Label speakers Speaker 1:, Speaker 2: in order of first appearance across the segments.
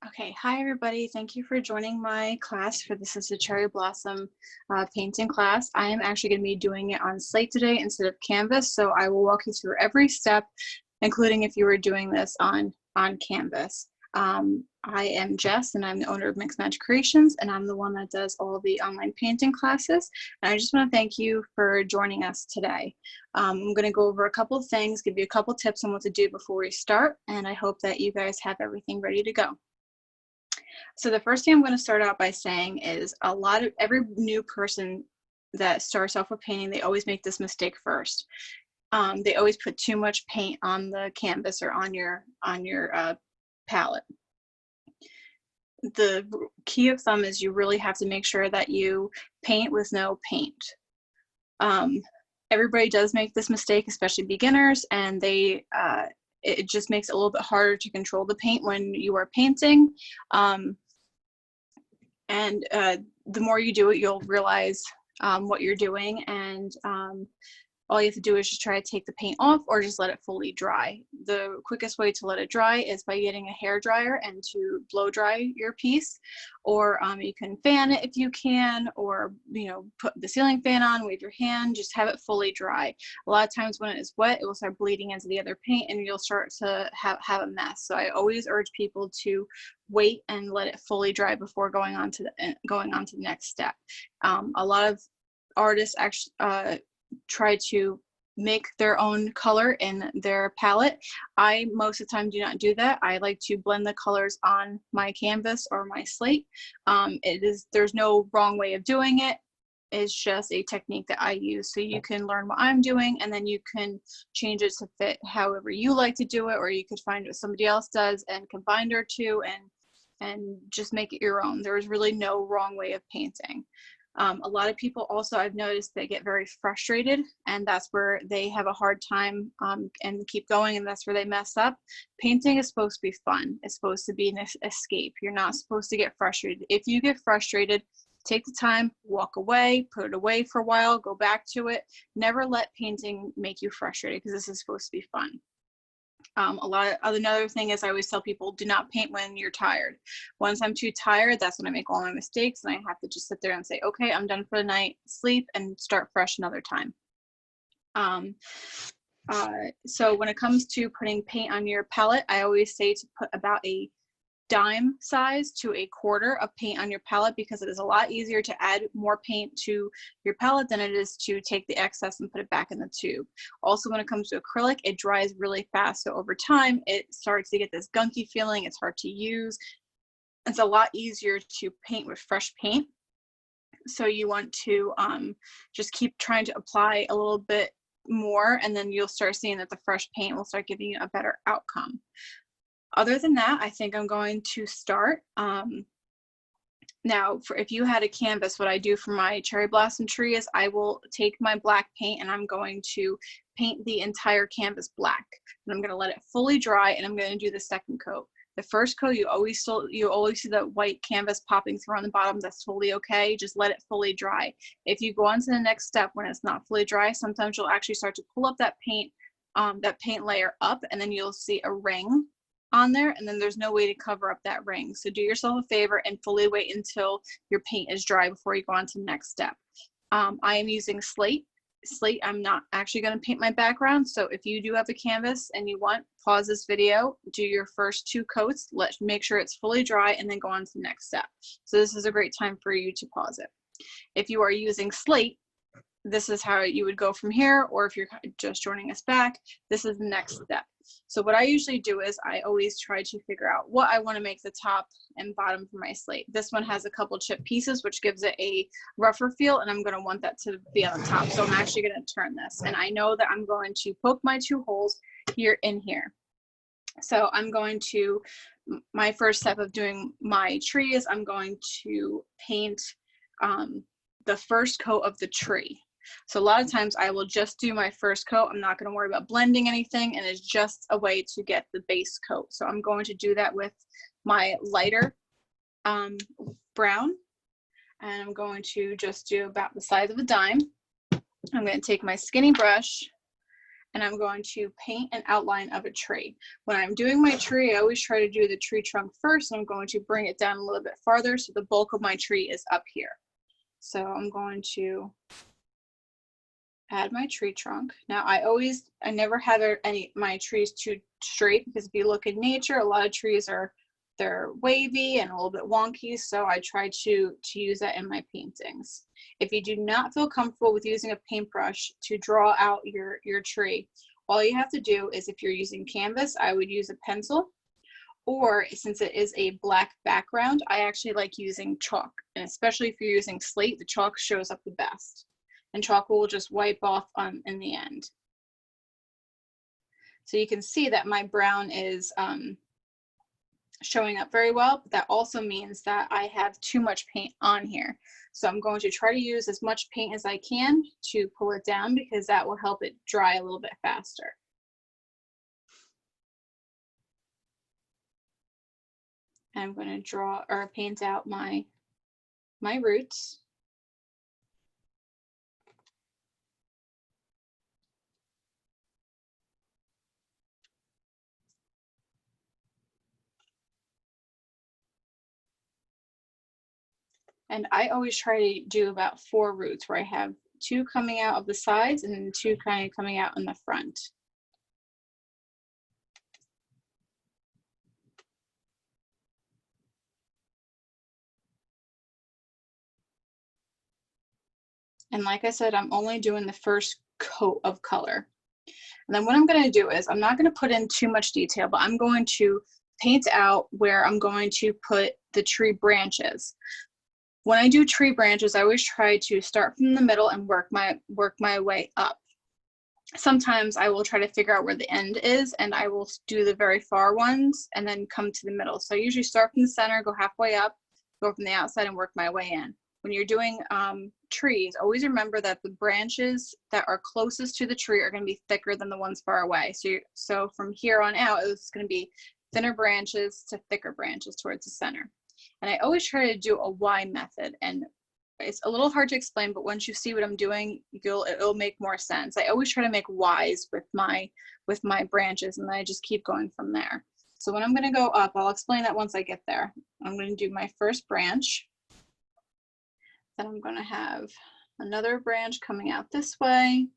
Speaker 1: Okay, hi everybody. Thank you for joining my class for This is the Cherry Blossom painting class. I am actually going to be doing it on slate today instead of canvas, so I will walk you through every step, including if you were doing this on canvas. I am Jess, and I'm the owner of Mix Match Creations, and I'm the one that does all the online painting classes. And I just want to thank you for joining us today. I'm going to go over a couple of things, give you a couple tips on what to do before we start, and I hope that you guys have everything ready to go. So the first thing I'm going to start out by saying is every new person that starts off with painting, they always make this mistake first. They always put too much paint on the canvas or on your palette. The key of thumb is you really have to make sure that you paint with no paint. Everybody does make this mistake, especially beginners, and it just makes it a little bit harder to control the paint when you are painting. The more you do it, you'll realize what you're doing, and all you have to do is just try to take the paint off or just let it fully dry. The quickest way to let it dry is by getting a hair dryer and to blow dry your piece, or you can fan it if you can, or put the ceiling fan on, wave your hand, just have it fully dry. A lot of times when it is wet, it will start bleeding into the other paint and you'll start to have a mess. So I always urge people to wait and let it fully dry before going on to the next step. A lot of artists actually try to make their own color in their palette. I most of the time do not do that. I like to blend the colors on my canvas or my slate. There's no wrong way of doing it. It's just a technique that I use. So you can learn what I'm doing, and then you can change it to fit however you like to do it, or you could find what somebody else does and combine their two and just make it your own. There's really no wrong way of painting. A lot of people also, I've noticed, they get very frustrated, and that's where they have a hard time and keep going, and that's where they mess up. Painting is supposed to be fun. It's supposed to be an escape. You're not supposed to get frustrated. If you get frustrated, take the time, walk away, put it away for a while, go back to it. Never let painting make you frustrated, because this is supposed to be fun. Another thing is, I always tell people, do not paint when you're tired. Once I'm too tired, that's when I make all my mistakes, and I have to just sit there and say, okay, I'm done for the night, sleep, and start fresh another time. So when it comes to putting paint on your palette, I always say to put about a dime size to a quarter of paint on your palette, because it is a lot easier to add more paint to your palette than it is to take the excess and put it back in the tube. Also, when it comes to acrylic, it dries really fast, so over time it starts to get this gunky feeling. It's hard to use. It's a lot easier to paint with fresh paint, so you want to just keep trying to apply a little bit more, and then you'll start seeing that the fresh paint will start giving you a better outcome. Other than that, I think I'm going to start. Now, if you had a canvas, what I do for my cherry blossom tree is I will take my black paint and I'm going to paint the entire canvas black. And I'm going to let it fully dry, and I'm going to do the second coat. The first coat, you always see the white canvas popping through on the bottom. That's totally okay. Just let it fully dry. If you go on to the next step when it's not fully dry, sometimes you'll actually start to pull up that paint layer up, and then you'll see a ring on there, and then there's no way to cover up that ring. So do yourself a favor and fully wait until your paint is dry before you go on to the next step. I am using slate. I'm not actually going to paint my background, so if you do have a canvas and you want, pause this video, do your first two coats, make sure it's fully dry, and then go on to the next step. So this is a great time for you to pause it. If you are using slate, this is how you would go from here, or if you're just joining us back, this is the next step. So what I usually do is I always try to figure out what I want to make the top and bottom for my slate. This one has a couple chip pieces, which gives it a rougher feel, and I'm going to want that to be on the top. So I'm actually going to turn this, and I know that I'm going to poke my two holes here and here. So I'm going to, my first step of doing my tree is I'm going to paint the first coat of the tree. So a lot of times I will just do my first coat. I'm not going to worry about blending anything, and it's just a way to get the base coat. So I'm going to do that with my lighter brown, and I'm going to just do about the size of a dime. I'm going to take my skinny brush, and I'm going to paint an outline of a tree. When I'm doing my tree, I always try to do the tree trunk first, and I'm going to bring it down a little bit farther so the bulk of my tree is up here. So I'm going to add my tree trunk. Now I never have my trees too straight, because if you look in nature, a lot of trees they're wavy and a little bit wonky, so I try to use that in my paintings. If you do not feel comfortable with using a paintbrush to draw out your tree, all you have to do is, if you're using canvas, I would use a pencil, or since it is a black background, I actually like using chalk, and especially if you're using slate, the chalk shows up the best, and chalk will just wipe off in the end. So you can see that my brown is showing up very well, but that also means that I have too much paint on here. So I'm going to try to use as much paint as I can to pull it down, because that will help it dry a little bit faster. And I'm going to draw or paint out my roots. And I always try to do about 4 roots, where I have 2 coming out of the sides and then 2 kind of coming out in the front. And like I said, I'm only doing the first coat of color. And then what I'm going to do is, I'm not going to put in too much detail, but I'm going to paint out where I'm going to put the tree branches. When I do tree branches, I always try to start from the middle and work my way up. Sometimes I will try to figure out where the end is, and I will do the very far ones and then come to the middle. So I usually start from the center, go halfway up, go from the outside, and work my way in. When you're doing trees, always remember that the branches that are closest to the tree are going to be thicker than the ones far away. So from here on out, it's going to be thinner branches to thicker branches towards the center. And I always try to do a Y method, and it's a little hard to explain, but once you see what I'm doing, it'll make more sense. I always try to make Ys with my branches, and then I just keep going from there. So when I'm going to go up, I'll explain that once I get there. I'm going to do my first branch. Then I'm going to have another branch coming out this way.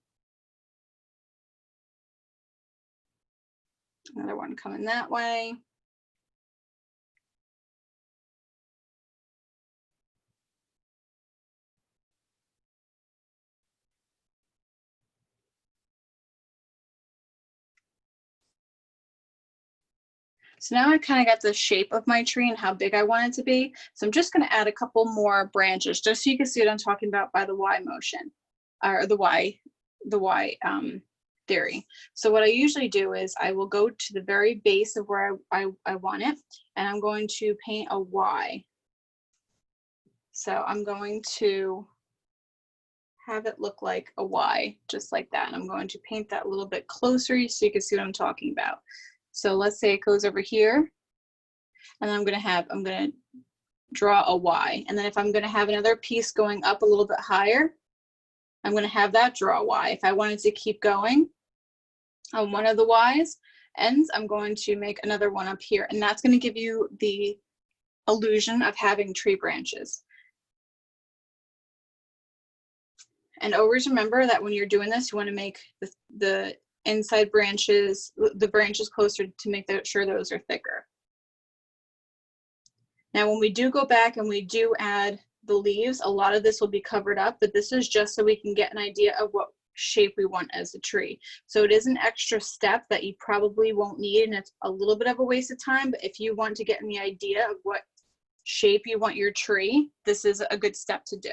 Speaker 1: Another one coming that way. So now I kind of got the shape of my tree and how big I want it to be. So I'm just going to add a couple more branches, just so you can see what I'm talking about by the Y motion, or the Y theory. So what I usually do is, I will go to the very base of where I want it, and I'm going to paint a Y. So I'm going to have it look like a Y, just like that. And I'm going to paint that a little bit closer so you can see what I'm talking about. So let's say it goes over here, and I'm going to draw a Y. And then if I'm going to have another piece going up a little bit higher, I'm going to have that draw a Y. If I wanted to keep going on one of the Y's ends, I'm going to make another one up here. And that's going to give you the illusion of having tree branches. And always remember that when you're doing this, you want to make the inside branches, the branches closer, to make sure those are thicker. Now, when we do go back and we do add the leaves, a lot of this will be covered up, but this is just so we can get an idea of what shape we want as a tree. So it is an extra step that you probably won't need, and it's a little bit of a waste of time, but if you want to get in the idea of what shape you want your tree, this is a good step to do.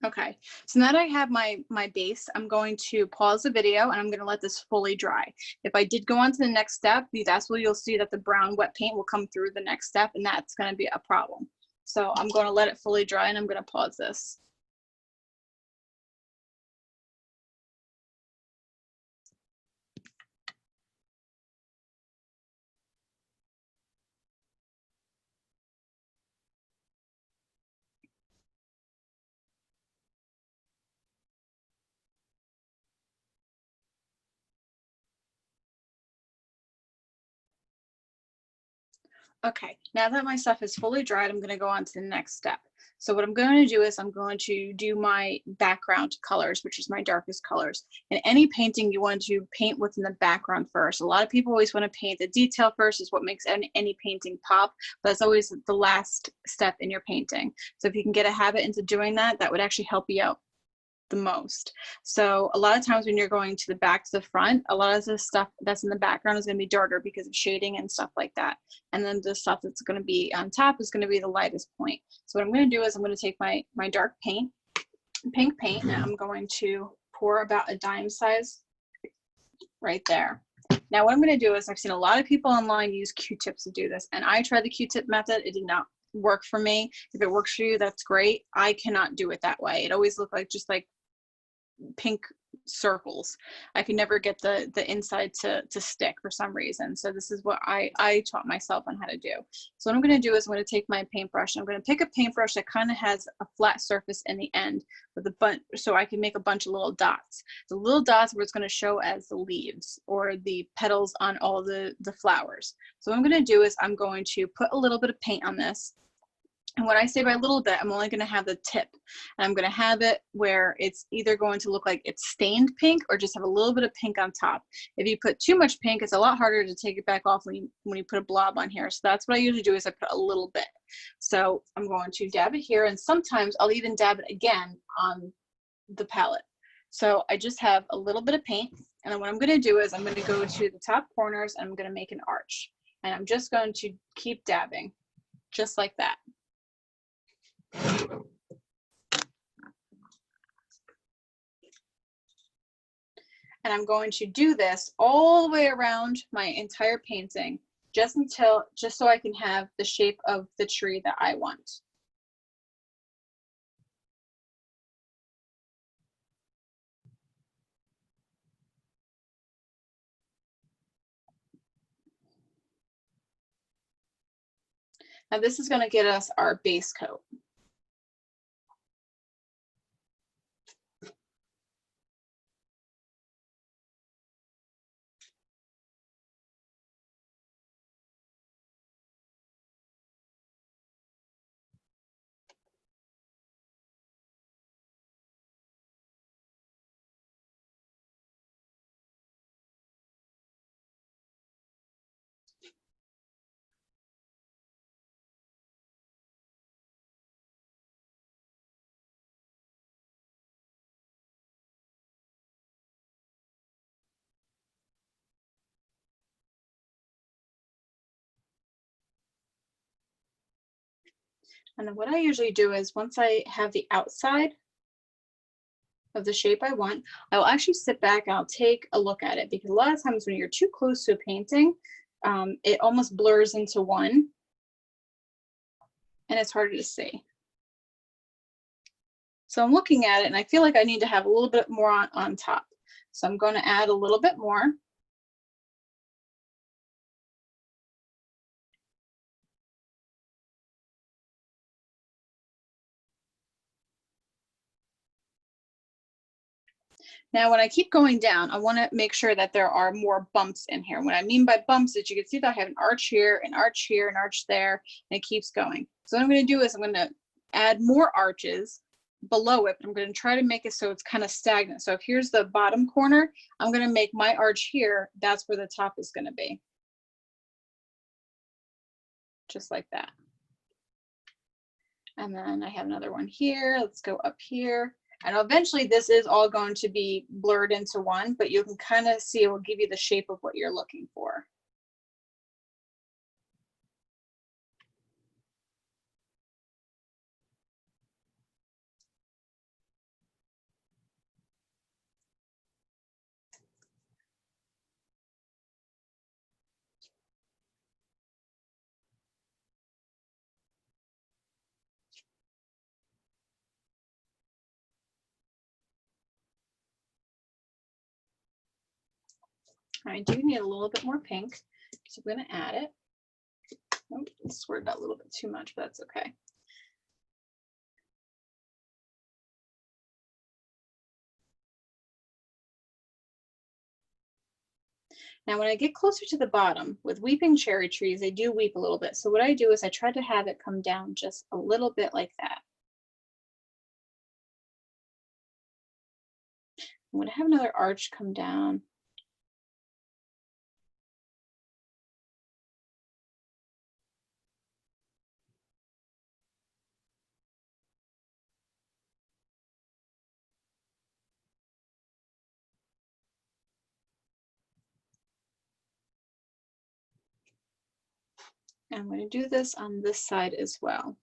Speaker 1: Okay, so now that I have my base, I'm going to pause the video and I'm going to let this fully dry. If I did go on to the next step, that's where you'll see that the brown wet paint will come through the next step, and that's going to be a problem. So I'm going to let it fully dry, and I'm going to pause this. Okay, now that my stuff is fully dried, I'm going to go on to the next step. So what I'm going to do is I'm going to do my background colors, which is my darkest colors. In any painting, you want to paint what's in the background first. A lot of people always want to paint the detail first, is what makes any painting pop, but it's always the last step in your painting. So if you can get a habit into doing that, that would actually help you out the most. So a lot of times when you're going to the back to the front, a lot of the stuff that's in the background is going to be darker because of shading and stuff like that. And then the stuff that's going to be on top is going to be the lightest point. So what I'm going to do is I'm going to take my dark paint, pink paint, and I'm going to pour about a dime size right there. Now what I'm going to do is, I've seen a lot of people online use Q-tips to do this, and I tried the Q-tip method. It did not work for me. If it works for you, that's great. I cannot do it that way. It always looked like just like pink circles. I could never get the inside to stick for some reason. So this is what I taught myself on how to do. So what I'm going to do is I'm going to take my paintbrush and I'm going to pick a paintbrush that kind of has a flat surface in the end with a bunch, so I can make a bunch of little dots. The little dots where it's going to show as the leaves or the petals on all the flowers. So what I'm going to do is I'm going to put a little bit of paint on this. And when I say by a little bit, I'm only going to have the tip. And I'm going to have it where it's either going to look like it's stained pink or just have a little bit of pink on top. If you put too much pink, it's a lot harder to take it back off when you put a blob on here. So that's what I usually do, is I put a little bit. So I'm going to dab it here, and sometimes I'll even dab it again on the palette. So I just have a little bit of paint, and then what I'm going to do is I'm going to go to the top corners and I'm going to make an arch. And I'm just going to keep dabbing, just like that. And I'm going to do this all the way around my entire painting, just so I can have the shape of the tree that I want. Now this is going to get us our base coat. And then what I usually do is, once I have the outside of the shape I want, I will actually sit back and I'll take a look at it, because a lot of times when you're too close to a painting, it almost blurs into one and it's harder to see. So I'm looking at it and I feel like I need to have a little bit more on top. So I'm going to add a little bit more. Now, when I keep going down, I want to make sure that there are more bumps in here. What I mean by bumps is, you can see that I have an arch here, an arch here, an arch there, and it keeps going. So what I'm going to do is I'm going to add more arches below it, but I'm going to try to make it so it's kind of stagnant. So if here's the bottom corner, I'm going to make my arch here. That's where the top is going to be. Just like that. And then I have another one here. Let's go up here. And eventually this is all going to be blurred into one, but you can kind of see it will give you the shape of what you're looking for. I do need a little bit more pink, so I'm going to add it. Oh, I squared that a little bit too much, but that's okay. Now, when I get closer to the bottom, with weeping cherry trees, they do weep a little bit. So what I do is I try to have it come down just a little bit like that. I'm going to have another arch come down. And I'm going to do this on this side as well.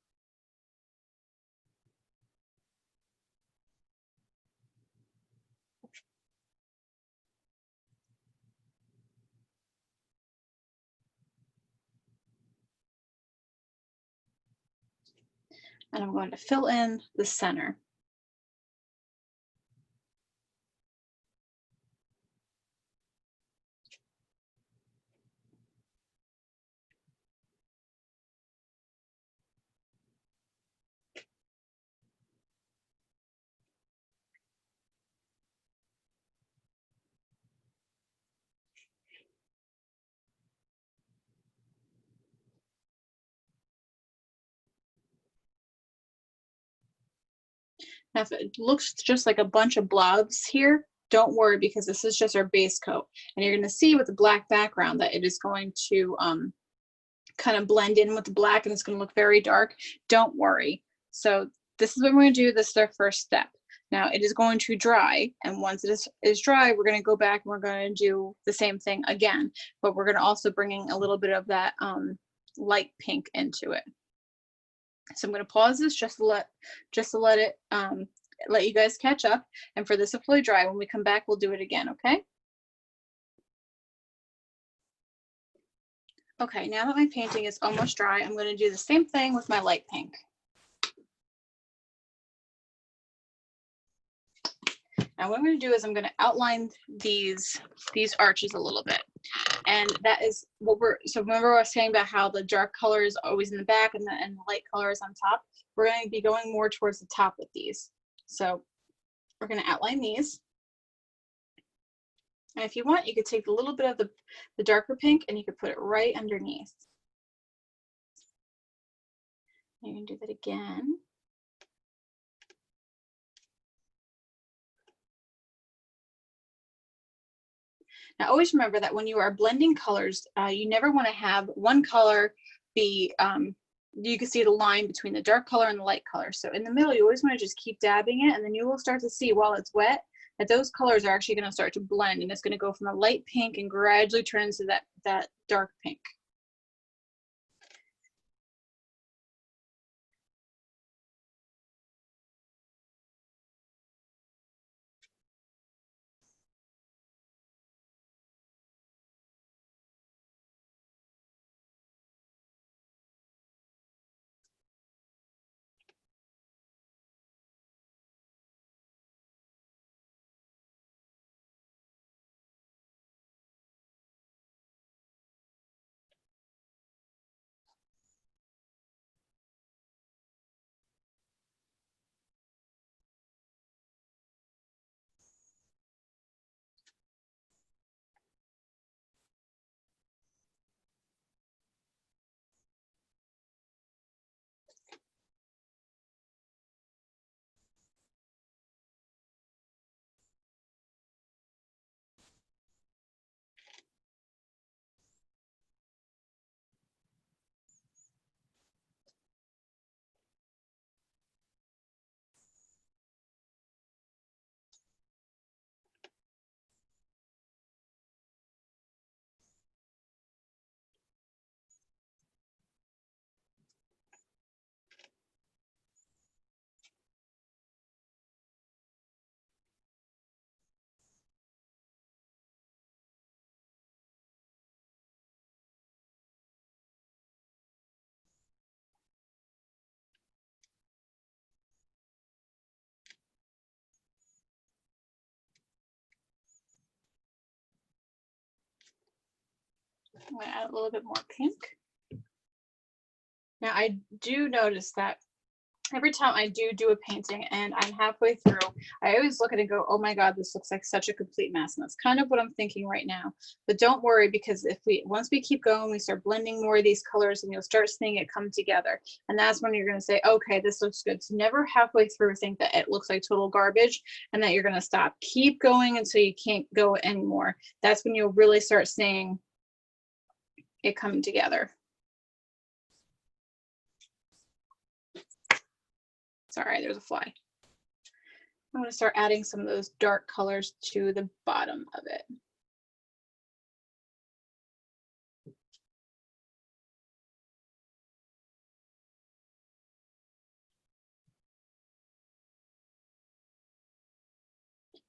Speaker 1: And I'm going to fill in the center. Now, if it looks just like a bunch of blobs here, don't worry, because this is just our base coat. And you're going to see with the black background that it is going to kind of blend in with the black, and it's going to look very dark. Don't worry. So this is what we're going to do. This is our first step. Now it is going to dry, and once it is dry, we're going to go back and we're going to do the same thing again, but we're going to also bring in a little bit of that light pink into it. So I'm going to pause this just to let it let you guys catch up, and for this to fully dry, when we come back, we'll do it again. Okay. Okay, now that my painting is almost dry, I'm going to do the same thing with my light pink. Now what I'm going to do is I'm going to outline these arches a little bit. And that is what so remember I was saying about how the dark color is always in the back and the light color is on top? We're going to be going more towards the top with these. So we're going to outline these. And if you want, you could take a little bit of the darker pink and you could put it right underneath. You can do that again. Now, always remember that when you are blending colors, you never want to have one color be, you can see the line between the dark color and the light color. So in the middle, you always want to just keep dabbing it, and then you will start to see while it's wet that those colors are actually going to start to blend, and it's going to go from a light pink and gradually turn into that dark pink. I'm going to add a little bit more pink. Now I do notice that every time I do a painting and I'm halfway through, I always look at it and go, oh my God, this looks like such a complete mess. And that's kind of what I'm thinking right now. But don't worry, because once we keep going, we start blending more of these colors and you'll start seeing it come together. And that's when you're going to say, okay, this looks good. So never halfway through think that it looks like total garbage and that you're going to stop. Keep going until you can't go anymore. That's when you'll really start seeing it coming together. Sorry, there's a fly. I'm going to start adding some of those dark colors to the bottom of it.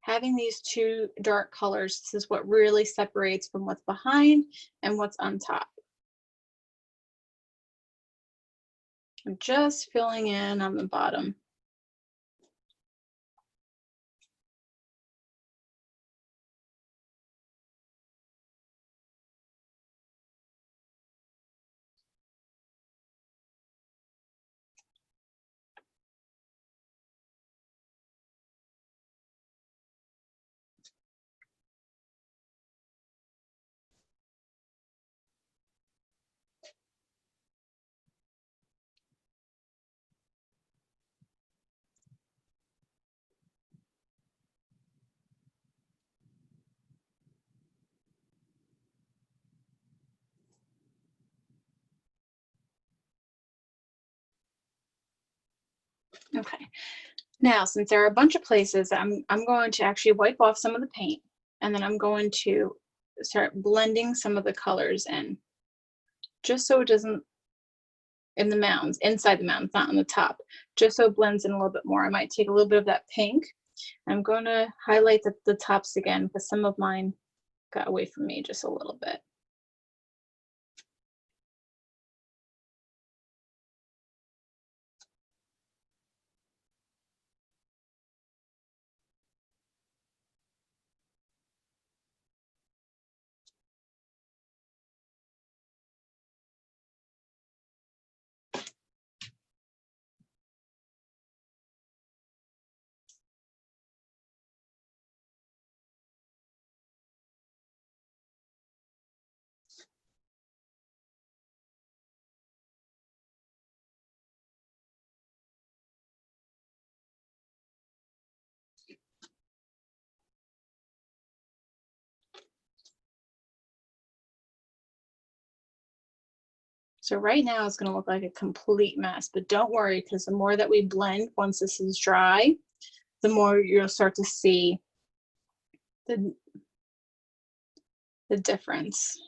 Speaker 1: Having these two dark colors, this is what really separates from what's behind and what's on top. I'm just filling in on the bottom. Okay, now since there are a bunch of places, I'm going to actually wipe off some of the paint, and then I'm going to start blending some of the colors in, just so it doesn't, in the mounds, inside the mounds, not on the top, just so it blends in a little bit more. I might take a little bit of that pink. I'm going to highlight the tops again because some of mine got away from me just a little bit. So right now it's going to look like a complete mess, but don't worry, because the more that we blend, once this is dry, the more you'll start to see the difference.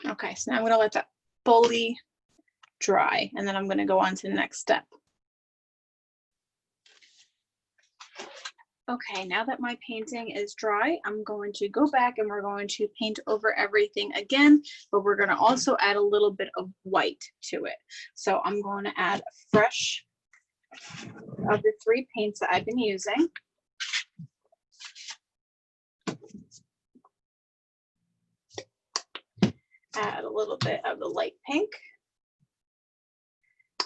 Speaker 1: Okay, so now I'm going to let that fully dry, and then I'm going to go on to the next step. Okay, now that my painting is dry, I'm going to go back and we're going to paint over everything again, but we're going to also add a little bit of white to it. So I'm going to add fresh of the 3 paints that I've been using. Add a little bit of the light pink.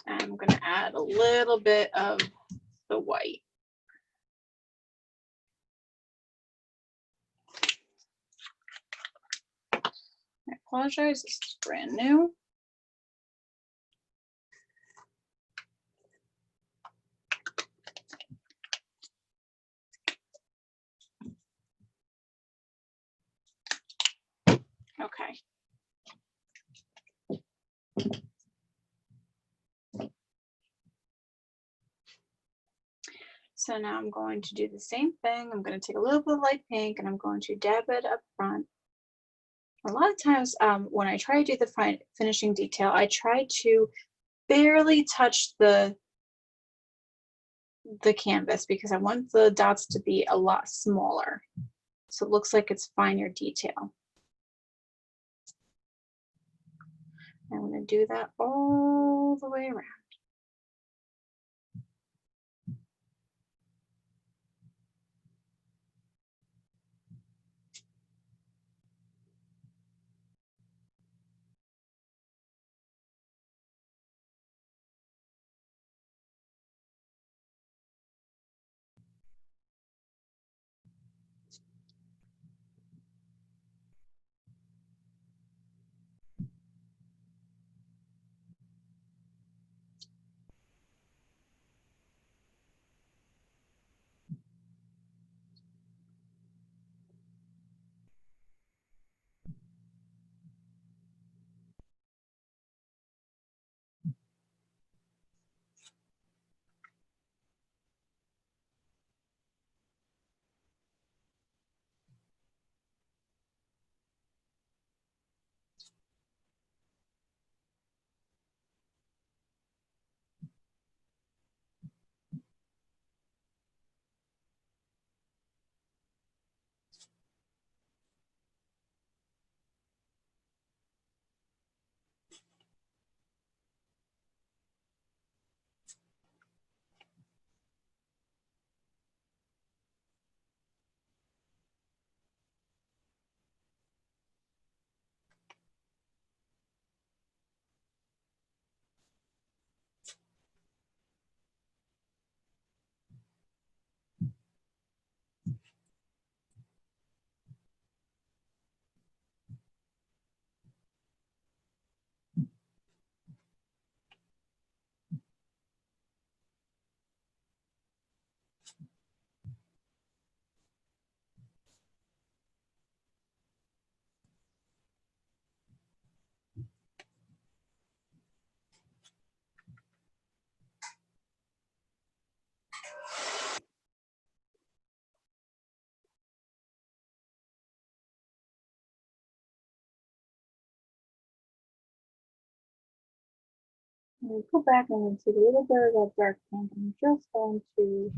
Speaker 1: And I'm going to add a little bit of the white. I apologize, this is brand new. Okay. So now I'm going to do the same thing. I'm going to take a little bit of light pink and I'm going to dab it up front. A lot of times when I try to do the finishing detail, I try to barely touch the the canvas because I want the dots to be a lot smaller. So it looks like it's finer detail. I'm going to do that all the way around. I'm going to go back and I'm going to take a little bit of that dark pink. I'm just going to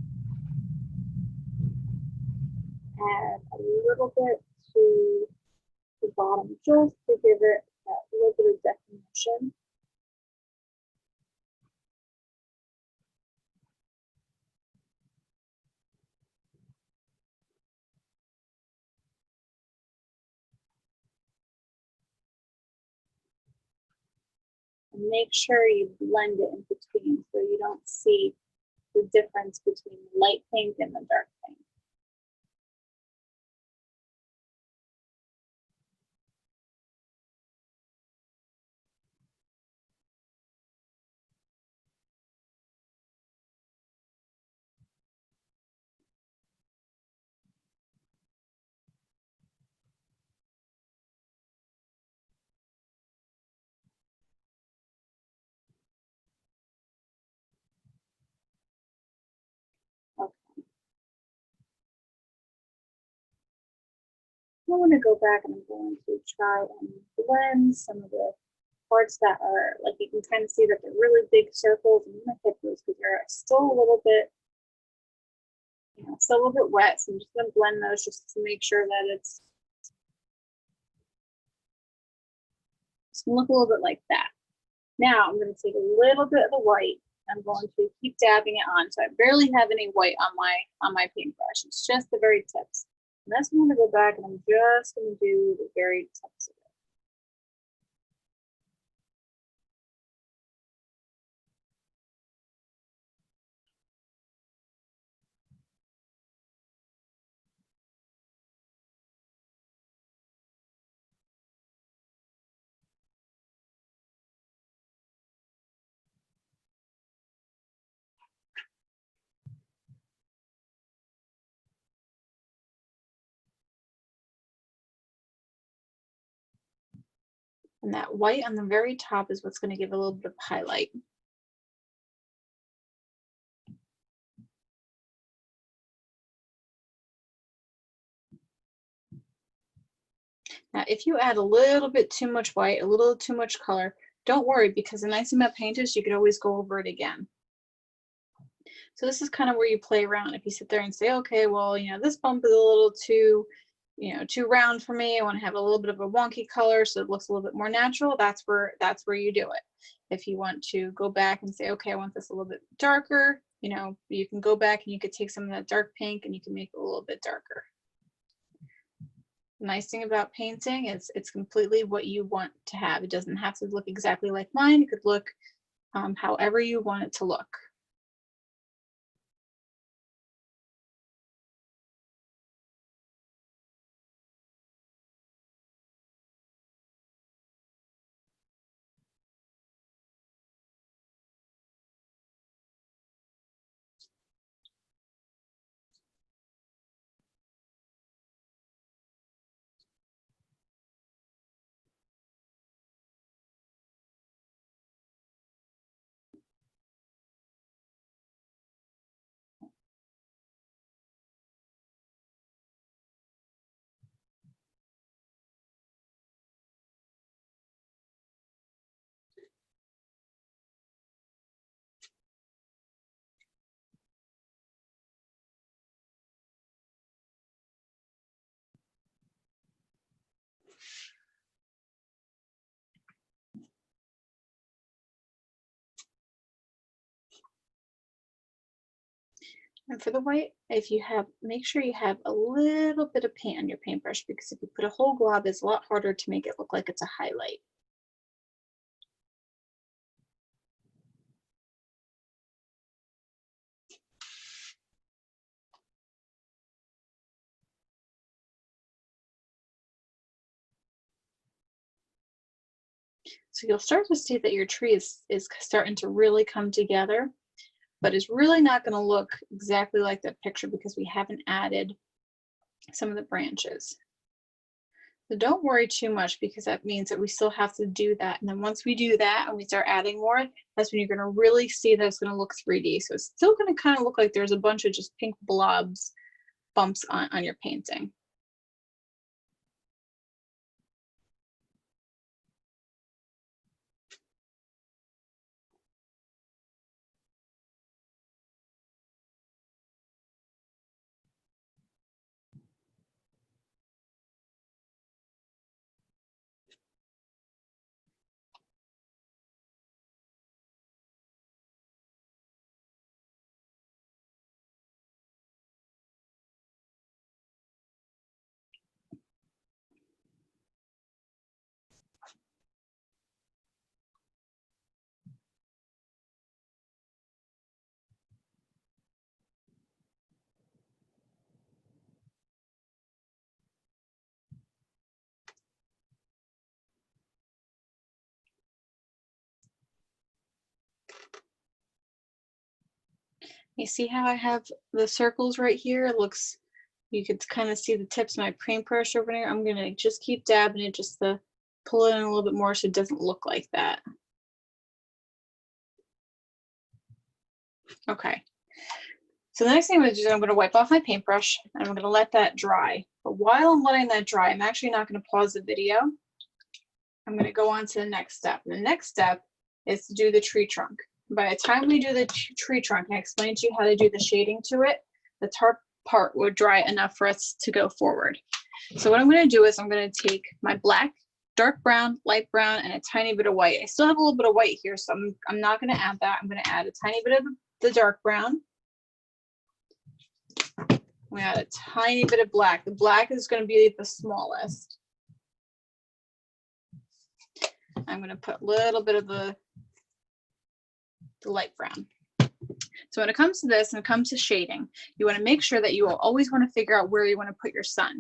Speaker 1: add a little bit to the bottom just to give it that little bit of definition. And make sure you blend it in between so you don't see the difference between the light pink and the dark pink. Okay. I'm going to go back and I'm going to try and blend some of the parts that are, like you can kind of see that they're really big circles. I'm going to hit those because they're still a little bit, still a little bit wet. So I'm just going to blend those just to make sure that it's going to look a little bit like that. Now I'm going to take a little bit of the white. I'm going to keep dabbing it on. So I barely have any white on my paintbrush. It's just the very tips. And that's when I'm going to go back and I'm just going to do the very tips of it. And that white on the very top is what's going to give a little bit of highlight. Now, if you add a little bit too much white, a little too much color, don't worry, because the nice thing about paint is you can always go over it again. So this is kind of where you play around. If you sit there and say, okay, well, you know, this bump is a little too, you know, too round for me. I want to have a little bit of a wonky color so it looks a little bit more natural. That's where you do it. If you want to go back and say, okay, I want this a little bit darker, you know, you can go back and you could take some of that dark pink and you can make it a little bit darker. The nice thing about painting is it's completely what you want to have. It doesn't have to look exactly like mine. It could look however you want it to look. And for the white, if you have, make sure you have a little bit of paint on your paintbrush, because if you put a whole glob, it's a lot harder to make it look like it's a highlight. So you'll start to see that your tree is starting to really come together, but it's really not going to look exactly like that picture because we haven't added some of the branches. So don't worry too much, because that means that we still have to do that. And then once we do that and we start adding more, that's when you're going to really see that it's going to look 3D. So it's still going to kind of look like there's a bunch of just pink blobs, bumps on your painting. You see how I have the circles right here? It looks, you could kind of see the tips of my paintbrush over there. I'm gonna just keep dabbing it just to pull it in a little bit more so it doesn't look like that. Okay. So the next thing I'm gonna do is I'm gonna wipe off my paintbrush and I'm gonna let that dry. But while I'm letting that dry, I'm actually not gonna pause the video. I'm gonna go on to the next step. And the next step is to do the tree trunk. By the time we do the tree trunk, I explained to you how to do the shading to it, the top part would dry enough for us to go forward. So what I'm going to do is I'm going to take my black, dark brown, light brown, and a tiny bit of white. I still have a little bit of white here, so I'm not going to add that. I'm going to add a tiny bit of the dark brown. We add a tiny bit of black. The black is going to be the smallest. I'm going to put a little bit of the light brown. So when it comes to this and it comes to shading, you want to make sure that you will always want to figure out where you want to put your sun.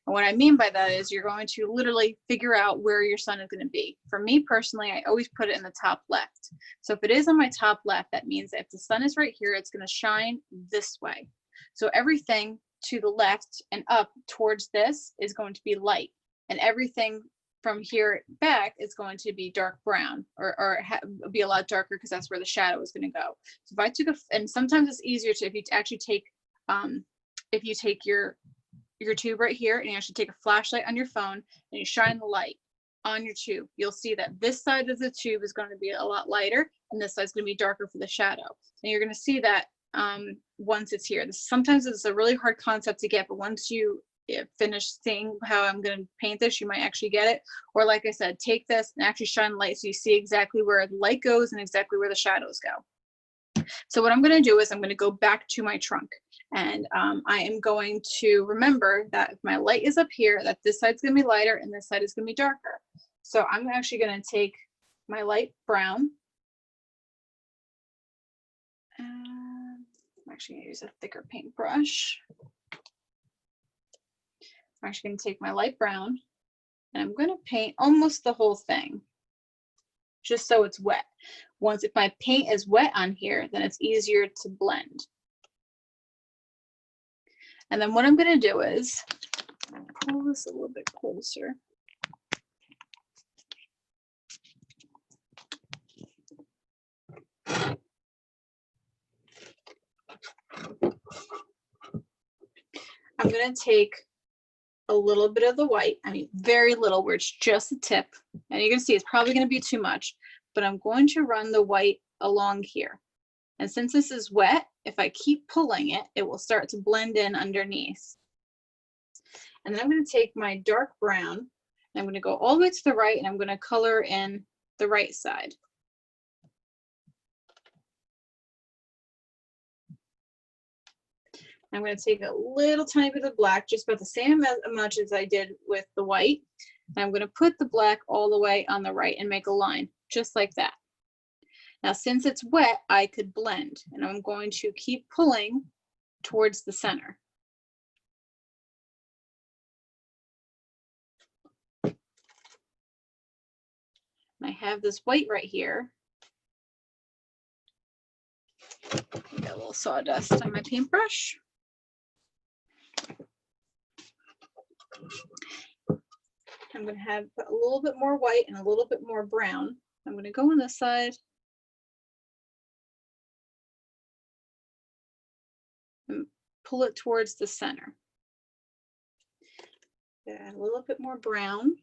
Speaker 1: And what I mean by that is you're going to literally figure out where your sun is going to be. For me personally, I always put it in the top left. So if it is on my top left, that means that if the sun is right here, it's going to shine this way. So everything to the left and up towards this is going to be light, and everything from here back is going to be dark brown, or be a lot darker, because that's where the shadow is going to go. So if I took and sometimes it's easier to, if you actually take if you take your tube right here and you actually take a flashlight on your phone and you shine the light on your tube, you'll see that this side of the tube is going to be a lot lighter and this side is going to be darker for the shadow. And you're going to see that once it's here. Sometimes it's a really hard concept to get, but once you finish seeing how I'm going to paint this, you might actually get it. Or like I said, take this and actually shine light so you see exactly where the light goes and exactly where the shadows go. So what I'm going to do is I'm going to go back to my trunk, and I am going to remember that if my light is up here, that this side's going to be lighter and this side is going to be darker. So I'm actually going to take my light brown. I'm actually going to use a thicker paintbrush. I'm actually going to take my light brown and I'm going to paint almost the whole thing, just so it's wet. Once if my paint is wet on here, then it's easier to blend. And then what I'm going to do is pull this a little bit closer. I'm going to take a little bit of the white, I mean very little, where it's just a tip, and you're going to see it's probably going to be too much, but I'm going to run the white along here. And since this is wet, if I keep pulling it, it will start to blend in underneath. And then I'm going to take my dark brown and I'm going to go all the way to the right, and I'm going to color in the right side. I'm going to take a little tiny bit of black, just about the same much as I did with the white. And I'm going to put the black all the way on the right and make a line, just like that. Now, since it's wet, I could blend, and I'm going to keep pulling towards the center. I have this white right here. Got a little sawdust on my paintbrush. I'm going to have a little bit more white and a little bit more brown. I'm going to go on this side and pull it towards the center. Add a little bit more brown.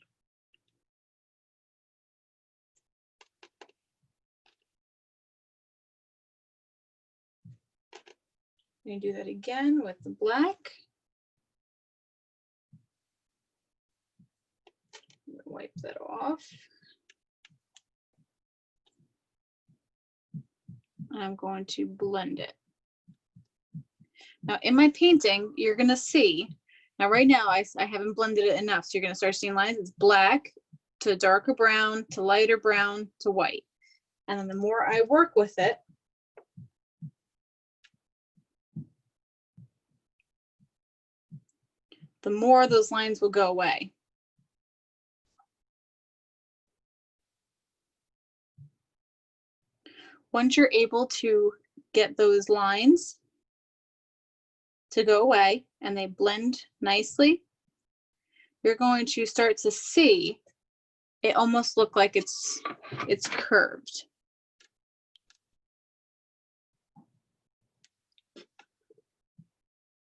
Speaker 1: I'm going to do that again with the black. Wipe that off. I'm going to blend it. Now in my painting, you're going to see, now right now I haven't blended it enough, so you're going to start seeing lines. It's black to darker brown to lighter brown to white. And then the more I work with it, the more those lines will go away. Once you're able to get those lines to go away and they blend nicely, you're going to start to see it almost look like it's curved.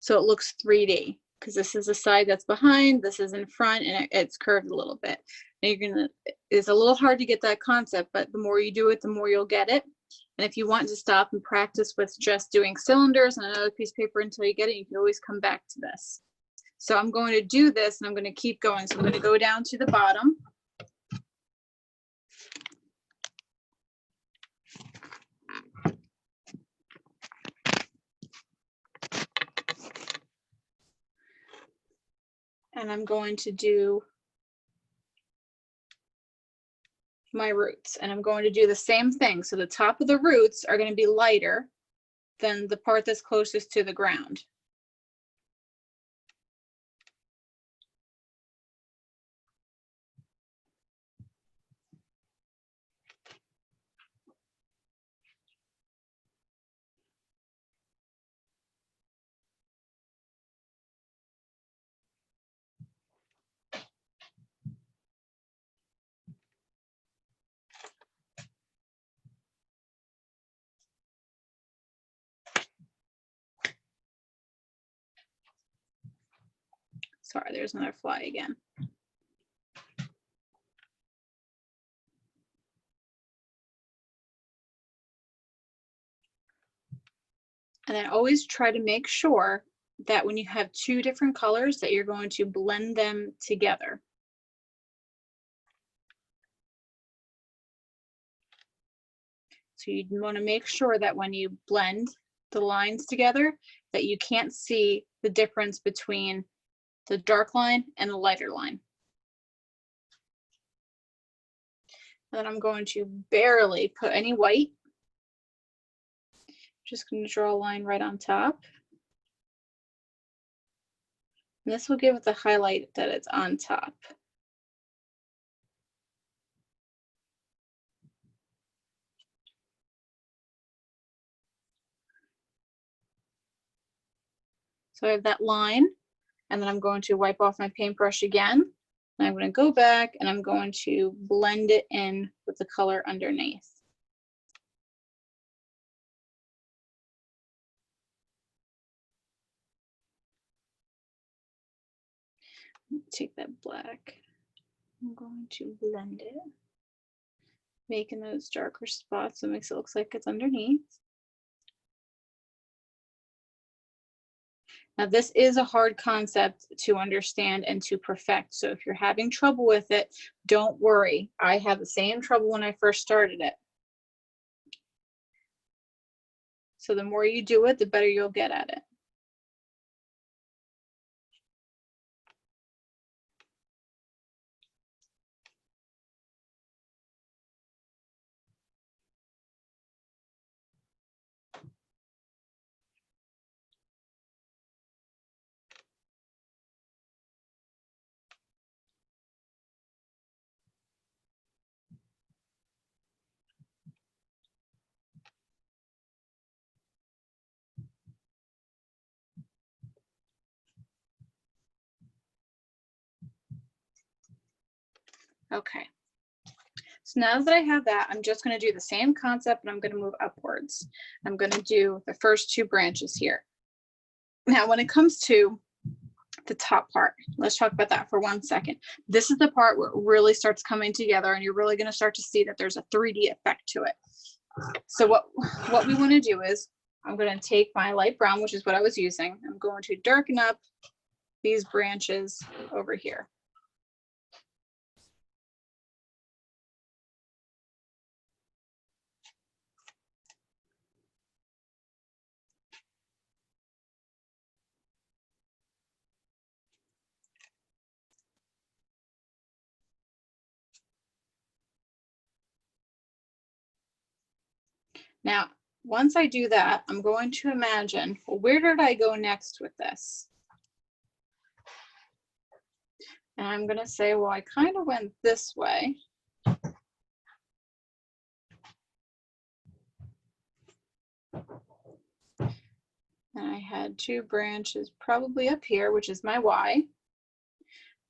Speaker 1: So it looks 3D, because this is the side that's behind, this is in front, and it's curved a little bit. And it's a little hard to get that concept, but the more you do it, the more you'll get it. And if you want to stop and practice with just doing cylinders and another piece of paper until you get it, you can always come back to this. So I'm going to do this and I'm going to keep going. So I'm going to go down to the bottom. And I'm going to do my roots, and I'm going to do the same thing. So the top of the roots are going to be lighter than the part that's closest to the ground. Sorry, there's another fly again. And then always try to make sure that when you have two different colors that you're going to blend them together. So you want to make sure that when you blend the lines together, that you can't see the difference between the dark line and the lighter line. And then I'm going to barely put any white. Just going to draw a line right on top. And this will give it the highlight that it's on top. So I have that line, and then I'm going to wipe off my paintbrush again. And I'm going to go back and I'm going to blend it in with the color underneath. Take that black. I'm going to blend it, making those darker spots so it makes it look like it's underneath. Now, this is a hard concept to understand and to perfect. So if you're having trouble with it, don't worry. I had the same trouble when I first started it. So the more you do it, the better you'll get at it. Okay. So now that I have that, I'm just going to do the same concept, and I'm going to move upwards. I'm going to do the first two branches here. Now, when it comes to the top part, let's talk about that for 1 second. This is the part where it really starts coming together, and you're really going to start to see that there's a 3D effect to it. So what we want to do is, I'm going to take my light brown, which is what I was using. I'm going to darken up these branches over here. Now, once I do that, I'm going to imagine, well, where did I go next with this? And I'm going to say, well, I kind of went this way. And I had two branches probably up here, which is my Y.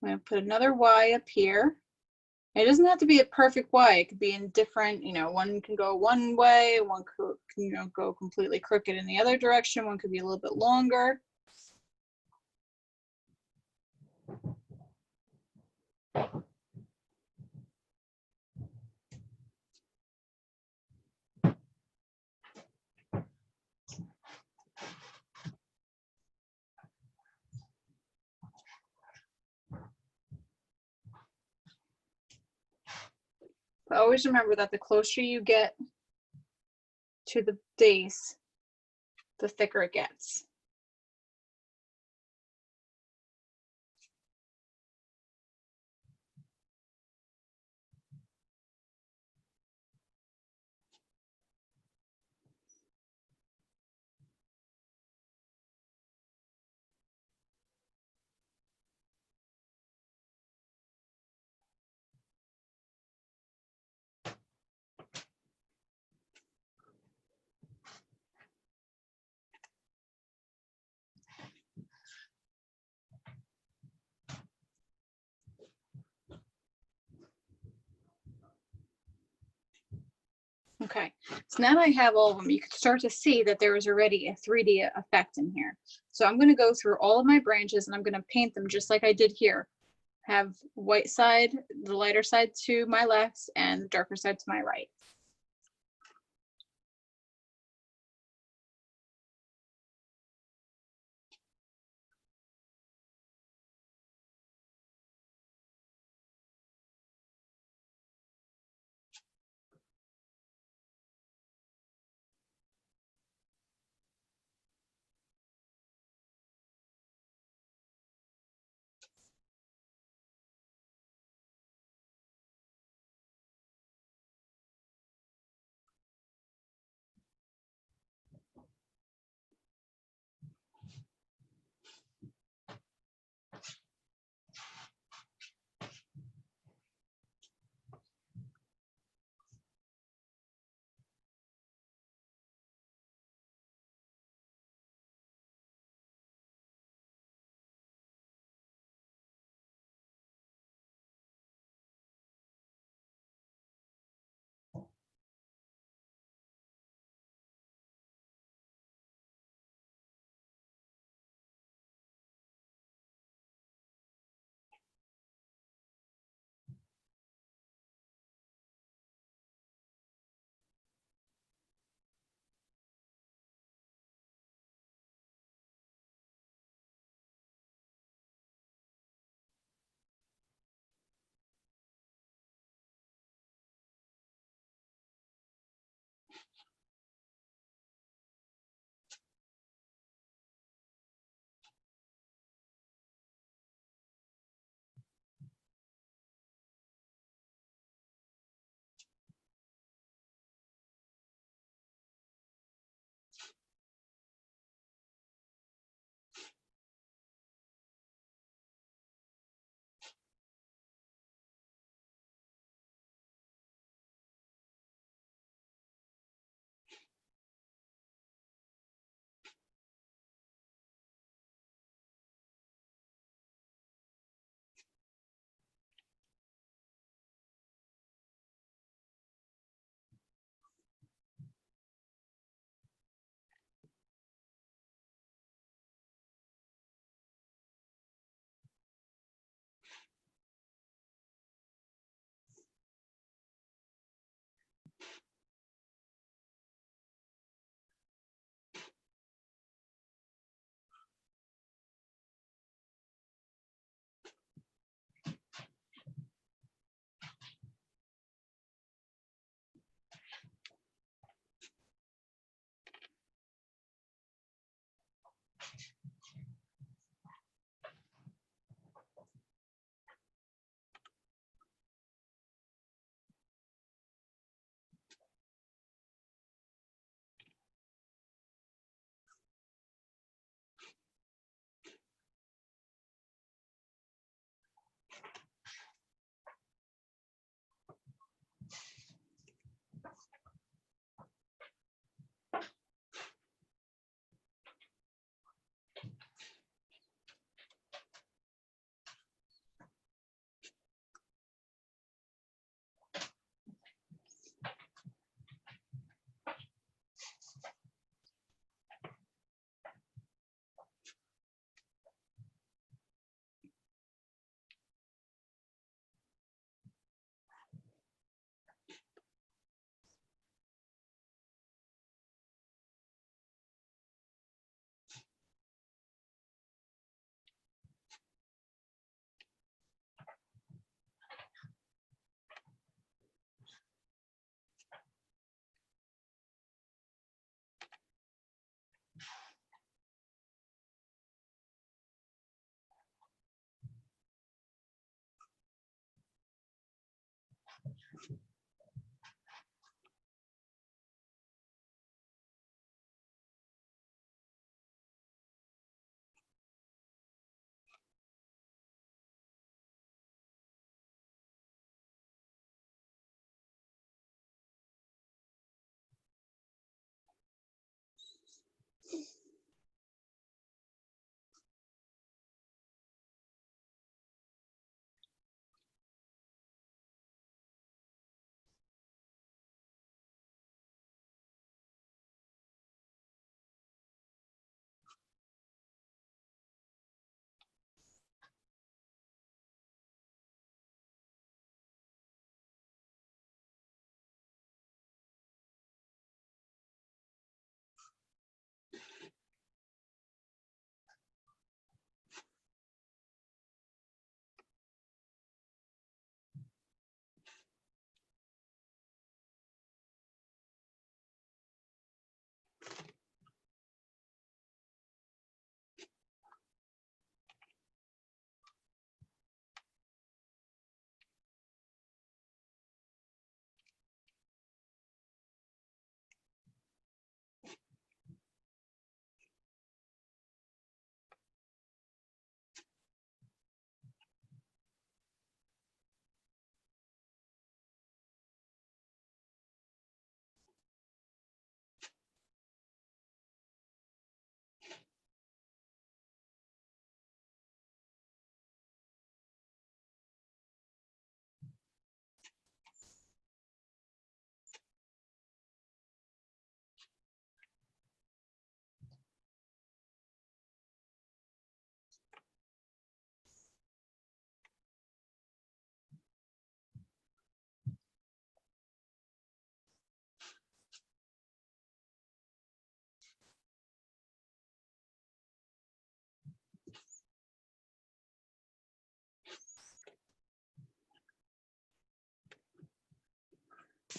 Speaker 1: I'm going to put another Y up here. It doesn't have to be a perfect Y. It could be in different, one can go one way, one could, go completely crooked in the other direction. One could be a little bit longer. But always remember that the closer you get to the base, the thicker it gets. Okay, so now that I have all of them, you can start to see that there is already a 3D effect in here. So I'm going to go through all of my branches and I'm going to paint them just like I did here. Have white side, the lighter side to my left, and the darker side to my right.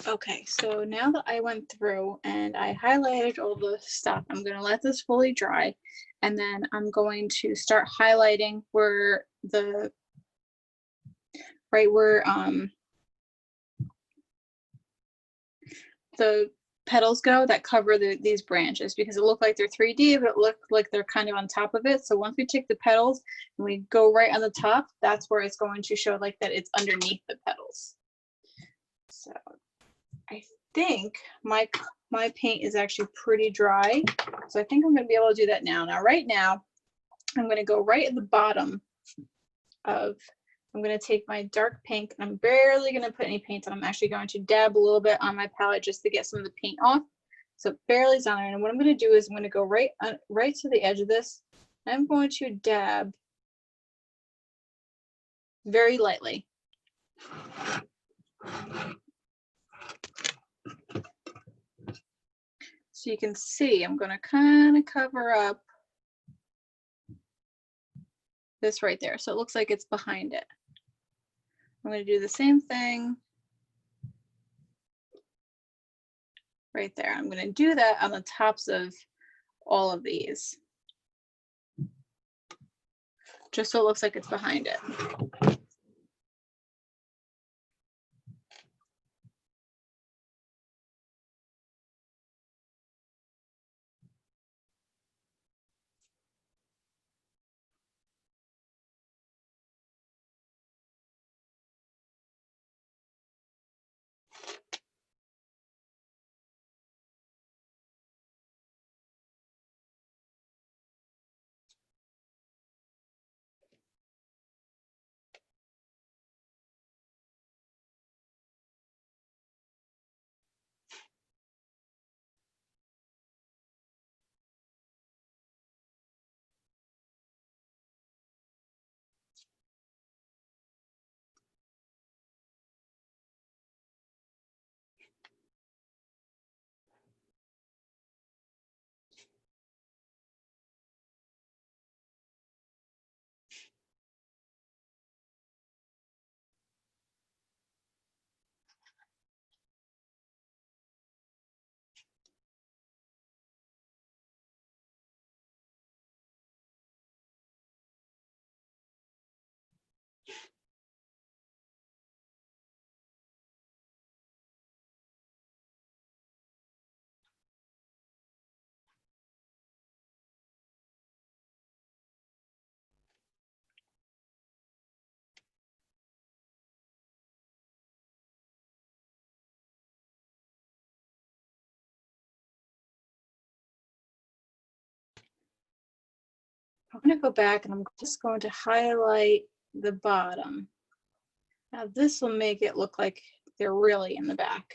Speaker 1: Okay, so now that I went through and I highlighted all the stuff, I'm going to let this fully dry, and then I'm going to start highlighting where the the petals go that cover these branches, because it looked like they're 3D, but it looked like they're kind of on top of it. So once we take the petals and we go right on the top, that's where it's going to show like that it's underneath the petals. So I think my paint is actually pretty dry. So I think I'm going to be able to do that now. Now, right now, I'm going to go right at the bottom of, I'm going to take my dark pink, and I'm barely going to put any paint on. I'm actually going to dab a little bit on my palette just to get some of the paint off. So barely is on there. And what I'm going to do is I'm going to go right to the edge of this. I'm going to dab very lightly. So you can see I'm going to kind of cover up this right there. So it looks like it's behind it. I'm going to do the same thing right there. I'm going to do that on the tops of all of these, just so it looks like it's behind it. I'm going to go back and I'm just going to highlight the bottom. Now this will make it look like they're really in the back.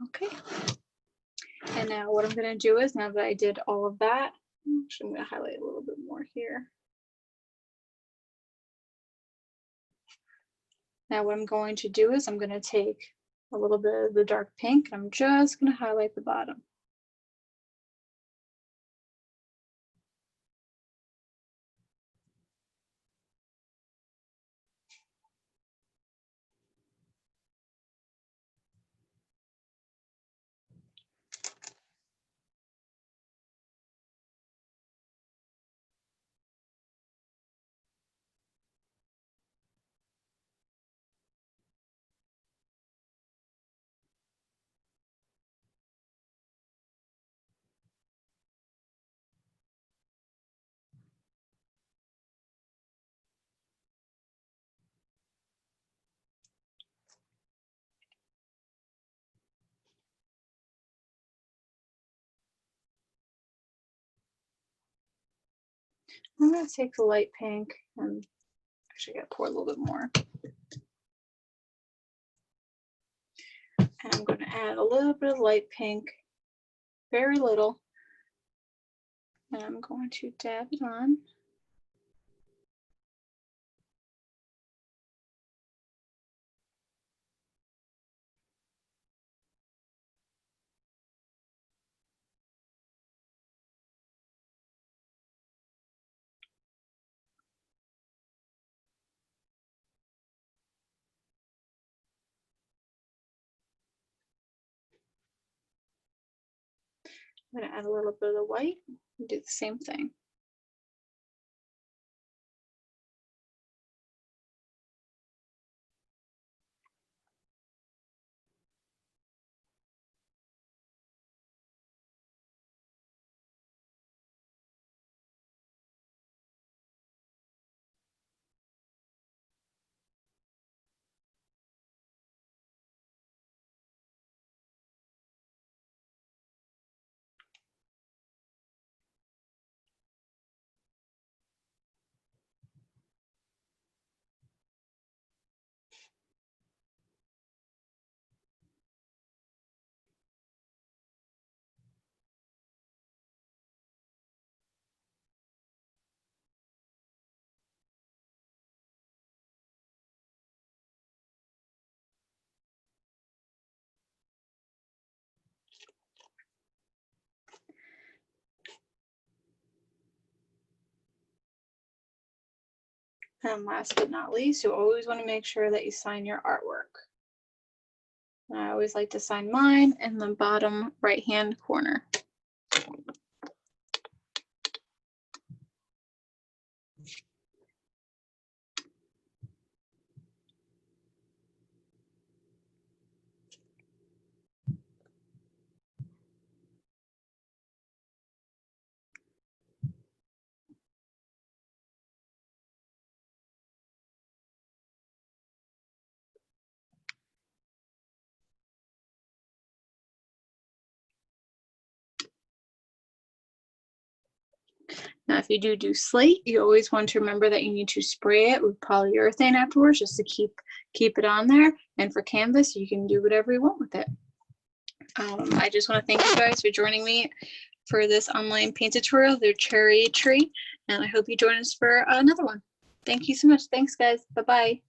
Speaker 1: Okay. And now what I'm going to do is, now that I did all of that, actually I'm going to highlight a little bit more here. Now what I'm going to do is I'm going to take a little bit of the dark pink, and I'm just going to highlight the bottom. I'm going to take the light pink and actually got to pour a little bit more. And I'm going to add a little bit of light pink, very little. And I'm going to dab it on. I'm going to add a little bit of the white and do the same thing. And last but not least, you always want to make sure that you sign your artwork. And I always like to sign mine in the bottom right-hand corner. Now, if you do slate, you always want to remember that you need to spray it with polyurethane afterwards, just to keep it on there. And for canvas, you can do whatever you want with it. I just want to thank you guys for joining me for this online paint tutorial, the cherry tree, and I hope you join us for another one. Thank you so much. Thanks, guys. Bye-bye.